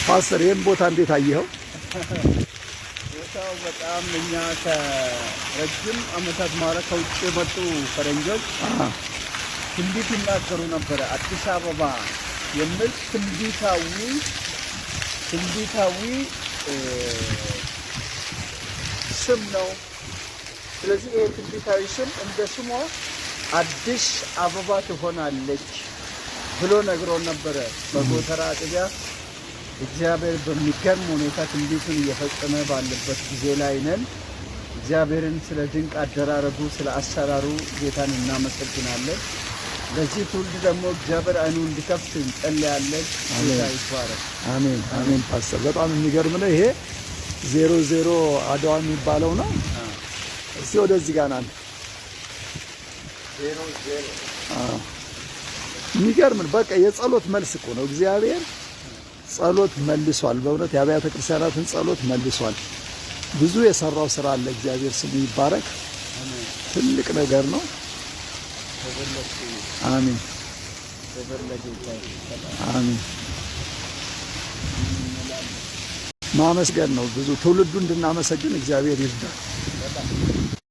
ፓስተር ይሄን ቦታ እንዴት አየኸው? ቦታው በጣም እኛ ከረጅም ዓመታት ማለት ከውጭ የመጡ ፈረንጆች ትንቢት ይናገሩ ነበር። አዲስ አበባ የሚል ትንቢታዊ ስም ነው። ስለዚህ ይሄ ትንቢታዊ ስም እንደ ስሟ አዲስ አበባ ትሆናለች ብሎ ነግሮን ነበረ። በጎተራ አጥቢያ እግዚአብሔር በሚገርም ሁኔታ ትንቢቱን እየፈጸመ ባለበት ጊዜ ላይ ነን። እግዚአብሔርን ስለ ድንቅ አደራረጉ፣ ስለ አሰራሩ ጌታን እናመሰግናለን። ለዚህ ትውልድ ደግሞ እግዚአብሔር አይኑን እንዲከፍት እንጸልያለን። ጌታ ይባረክ። አሜን አሜን። ፓስተር በጣም የሚገርም ነው። ይሄ 00 አድዋ የሚባለው ነው። እስቲ ወደዚህ ጋር ናል 00 የሚገርም በቃ የጸሎት መልስ እኮ ነው። እግዚአብሔር ጸሎት መልሷል። በእውነት የአብያተ ክርስቲያናትን ጸሎት መልሷል። ብዙ የሰራው ስራ አለ። እግዚአብሔር ስሙ ይባረክ። ትልቅ ነገር ነው። አሜን አሜን። ማመስገን ነው። ብዙ ትውልዱ እንድናመሰግን እግዚአብሔር ይርዳል።